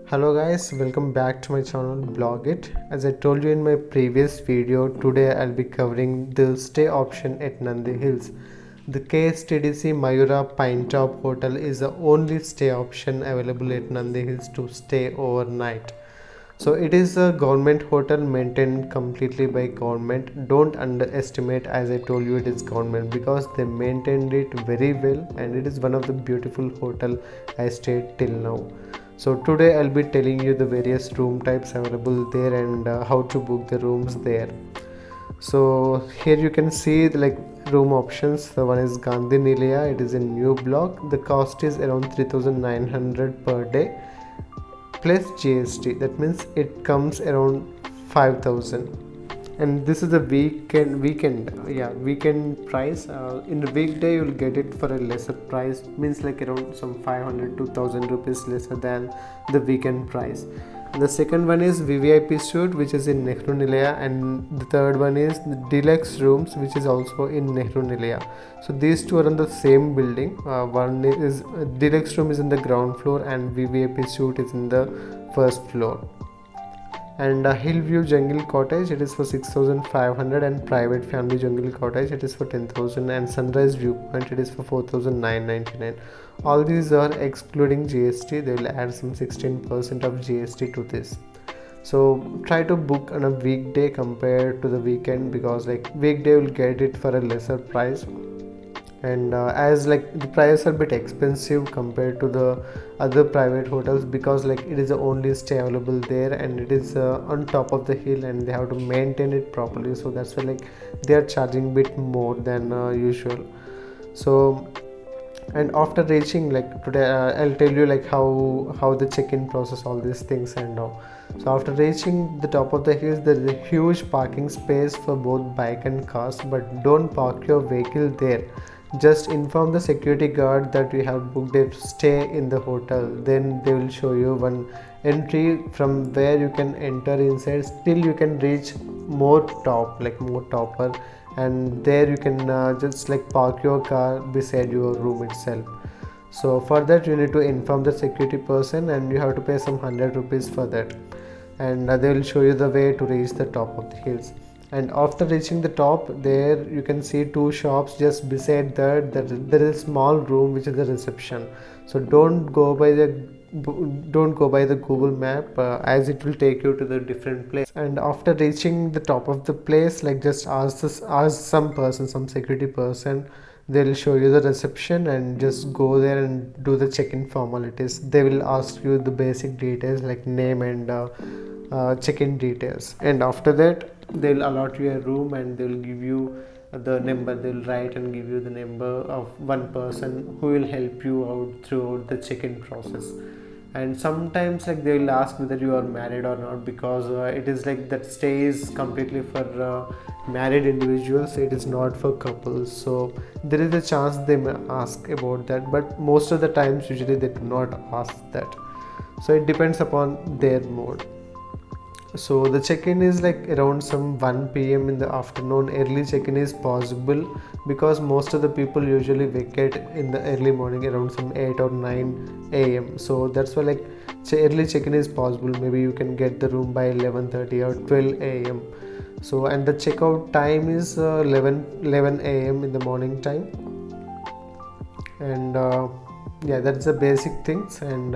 Hello guys, welcome back to my channel Blog It. As I told you in my previous video, today I'll be covering the stay option at Nandi Hills. The Kstdc Mayura Pinetop hotel is the only stay option available at Nandi Hills to stay overnight. So it is a government hotel maintained completely by government. Don't underestimate, as I told you, it is government, because they maintained it very well and it is one of the beautiful hotel I stayed till now. So today I'll be telling you the various room types available there and how to book the rooms there. So here you can see the room options. The one is Gandhi Nilia. It is a new block. The cost is around 3,900 per day plus GST. That means it comes around 5,000. And this is a weekend price. In the weekday you'll get it for a lesser price, means like around some 500 to 1000 rupees lesser than the weekend price. And the second one is VVIP suite, which is in Nehru Nilaya, and the third one is the deluxe rooms, which is also in Nehru Nilaya. So these two are on the same building. One is deluxe room is in the ground floor and VVIP suite is in the first floor. And Hillview Jungle Cottage, it is for 6,500, and private family jungle cottage, it is for 10,000, and Sunrise Viewpoint, it is for 4,999. All these are excluding GST. They will add some 16% of GST to this. So try to book on a weekday compared to the weekend, because like weekday will get it for a lesser price, and as like the prices are a bit expensive compared to the other private hotels, because like it is the only stay available there and it is on top of the hill and they have to maintain it properly, so that's why like they are charging bit more than usual. So, and after reaching like today I'll tell you like how the check-in process, all these things and all. So after reaching the top of the hills, there is a huge parking space for both bike and cars, but don't park your vehicle there. Just inform the security guard that you have booked a stay in the hotel, then they will show you one entry from where you can enter inside till you can reach more topper, and there you can just like park your car beside your room itself. So for that you need to inform the security person and you have to pay some 100 rupees for that, and they will show you the way to reach the top of the hills. And after reaching the top, there you can see two shops. Just beside that there is a small room which is the reception. So don't go by the Google map, as it will take you to the different place. And after reaching the top of the place, like just ask some security person. They will show you the reception and just go there and do the check-in formalities. They will ask you the basic details like name and check-in details, and after that they will allot you a room and they will give you the number. They will write and give you the number of one person who will help you out throughout the check-in process. And sometimes like they will ask whether you are married or not, because it is like that stay is completely for married individuals, it is not for couples. So there is a chance they may ask about that, but most of the times usually they do not ask that. So it depends upon their mood. So the check-in is like around some 1 p.m. in the afternoon. Early check-in is possible because most of the people usually vacate in the early morning around some 8 or 9 a.m. So that's why like early check-in is possible. Maybe you can get the room by 11:30 or 12 a.m. So, and the checkout time is 11 a.m. in the morning time. And yeah, that's the basic things. And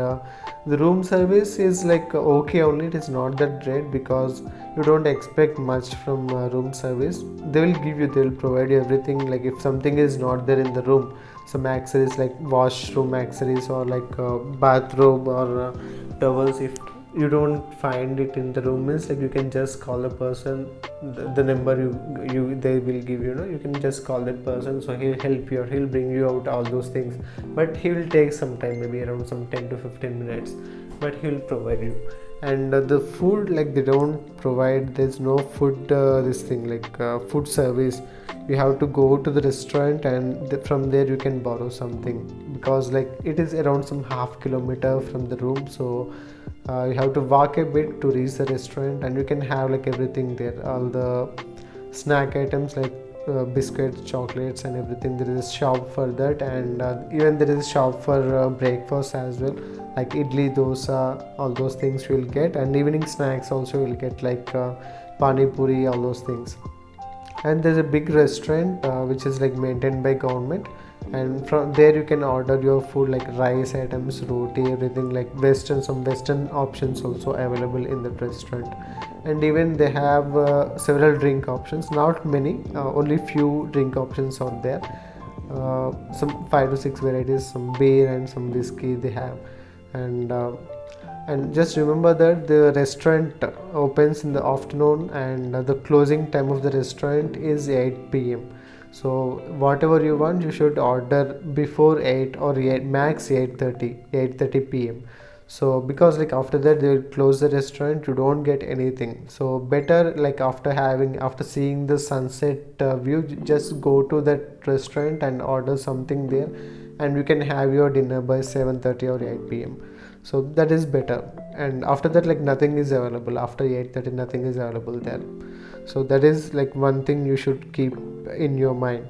the room service is like okay only. It is not that great because you don't expect much from room service. They will provide you everything. Like if something is not there in the room, some accessories like washroom accessories or like bathrobe or towels, if you don't find it in the room, means like you can just call the person, the number they will give you, you can just call that person. So he'll help you or he'll bring you out all those things, but he will take some time, maybe around some 10 to 15 minutes, but he will provide you. And the food, like they don't provide, there's no food food service. You have to go to the restaurant and from there you can borrow something, because like it is around some half kilometer from the room. So you have to walk a bit to reach the restaurant, and you can have like everything there, all the snack items like biscuits, chocolates and everything. There is a shop for that, and even there is a shop for breakfast as well, like idli, dosa, all those things you will get, and evening snacks also you will get, like pani puri, all those things. And there's a big restaurant which is like maintained by government, and from there you can order your food, like rice items, roti, everything, like some western options also available in the restaurant. And even they have several drink options, not many, only few drink options are there, some 5 to 6 varieties, some beer and some whiskey they have. And just remember that the restaurant opens in the afternoon, and the closing time of the restaurant is 8 p.m. So whatever you want, you should order before 8 or 8, max 8:30 p.m. So because like after that they will close the restaurant, you don't get anything. So better, like after seeing the sunset view, just go to that restaurant and order something there, and you can have your dinner by 7:30 or 8 p.m. So that is better. And after that, like nothing is available after 8:30, nothing is available there. So that is like one thing you should keep in your mind.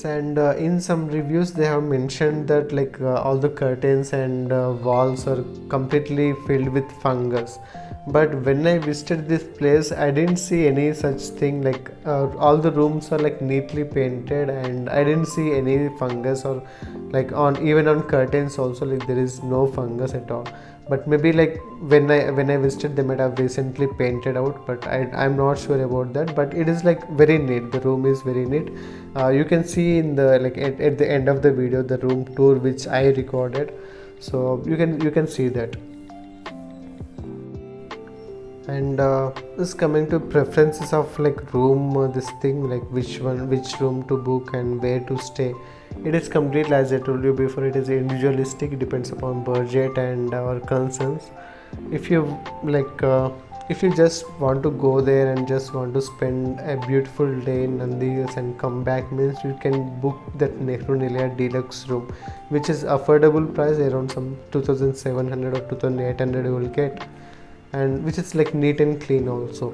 And in some reviews they have mentioned that like all the curtains and walls are completely filled with fungus, but when I visited this place I didn't see any such thing. Like all the rooms are like neatly painted, and I didn't see any fungus, or like even on curtains also, like there is no fungus at all. But maybe like when I visited, they might have recently painted out, but I'm not sure about that. But it is like very neat, the room is very neat. You can see in the like at the end of the video the room tour which I recorded, so you can see that. And this coming to preferences of like room, this thing, like which room to book and where to stay, it is completely, as I told you before, it is individualistic, it depends upon budget and our concerns. If you like if you just want to go there and just want to spend a beautiful day in Nandi Hills and come back, means you can book that Nehru Nilaya deluxe room, which is affordable price, around some 2700 or 2800 you will get, and which is like neat and clean also.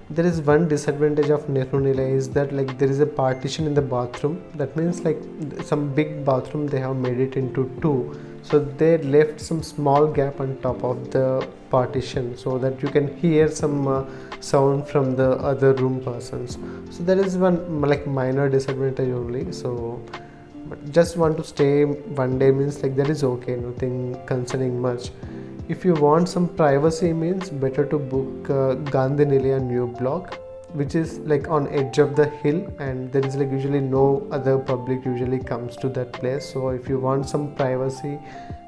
There is one disadvantage of Nehru Nilaya is that like there is a partition in the bathroom. That means like some big bathroom they have made it into two, so they left some small gap on top of the partition so that you can hear some sound from the other room persons. So there is one like minor disadvantage only. So but just want to stay one day, means like that is okay, nothing concerning much. If you want some privacy, means better to book Gandhi Nilaya new block, which is like on edge of the hill, and there is like usually no other public usually comes to that place. So if you want some privacy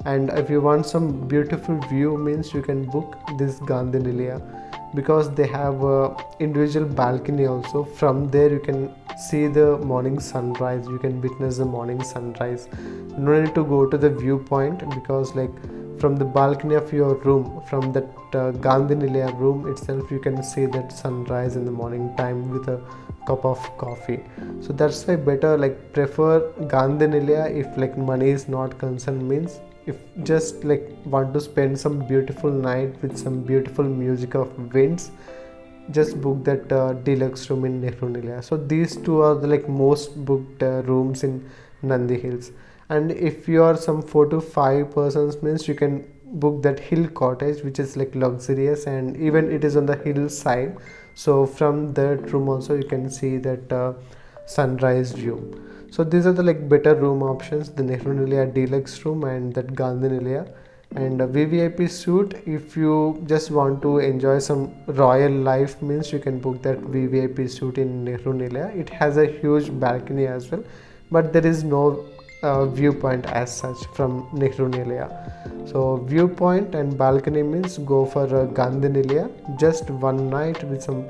and if you want some beautiful view, means you can book this Gandhi Nilaya, because they have a individual balcony also. From there you can see the morning sunrise, you can witness the morning sunrise. No need to go to the viewpoint, because like from the balcony of your room, from that Gandhi Nilaya room itself, you can see that sunrise in the morning time with a cup of coffee. So that's why better like prefer Gandhi Nilaya if like money is not concerned, means if just like want to spend some beautiful night with some beautiful music of winds, just book that deluxe room in Nehru Nilaya. So these two are the like most booked rooms in Nandi Hills. And if you are some 4 to 5 persons, means you can book that hill cottage, which is like luxurious, and even it is on the hillside. So from that room also you can see that sunrise view. So these are the like better room options, the Nehru Nilaya deluxe room and that Gandhi Nilaya. And VVIP suite, if you just want to enjoy some royal life, means you can book that VVIP suite in Nehru Nilaya. It has a huge balcony as well, but there is no viewpoint as such from Nehru Nilaya. So viewpoint and balcony means go for Gandhi Nilaya. Just one night with some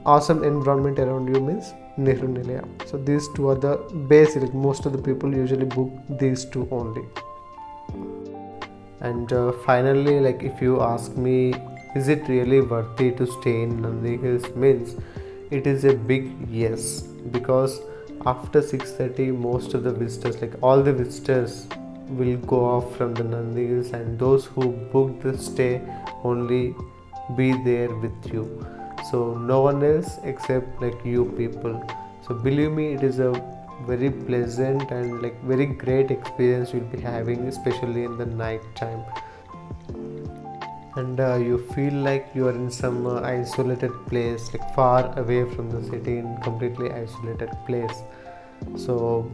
awesome environment around you means Nehru Nilaya. So these two are the basic. Most of the people usually book these two only. And finally, like if you ask me, is it really worthy to stay in Nandi Hills, means it is a big yes, because after 6:30 most of the visitors, like all the visitors, will go off from the Nandi Hills, and those who booked the stay only be there with you. so no one else except like you people. So believe me, it is a very pleasant and like very great experience you'll be having, especially in the night time. And you feel like you are in some isolated place, like far away from the city, in completely isolated place. So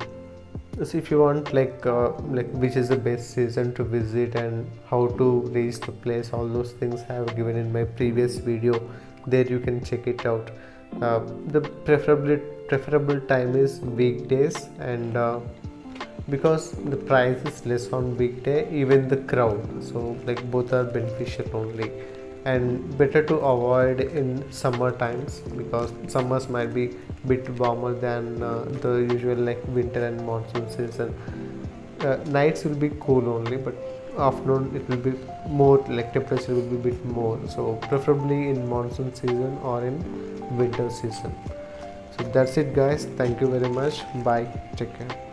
if you want like which is the best season to visit and how to reach the place, all those things I have given in my previous video. There you can check it out. The preferable time is weekdays, and because the price is less on weekday, even the crowd, so like both are beneficial only. And better to avoid in summer times, because summers might be bit warmer than the usual like winter and monsoon season. Nights will be cool only, but afternoon it will be more, like temperature will be bit more, so preferably in monsoon season or in winter season. So that's it guys, thank you very much, bye, take care.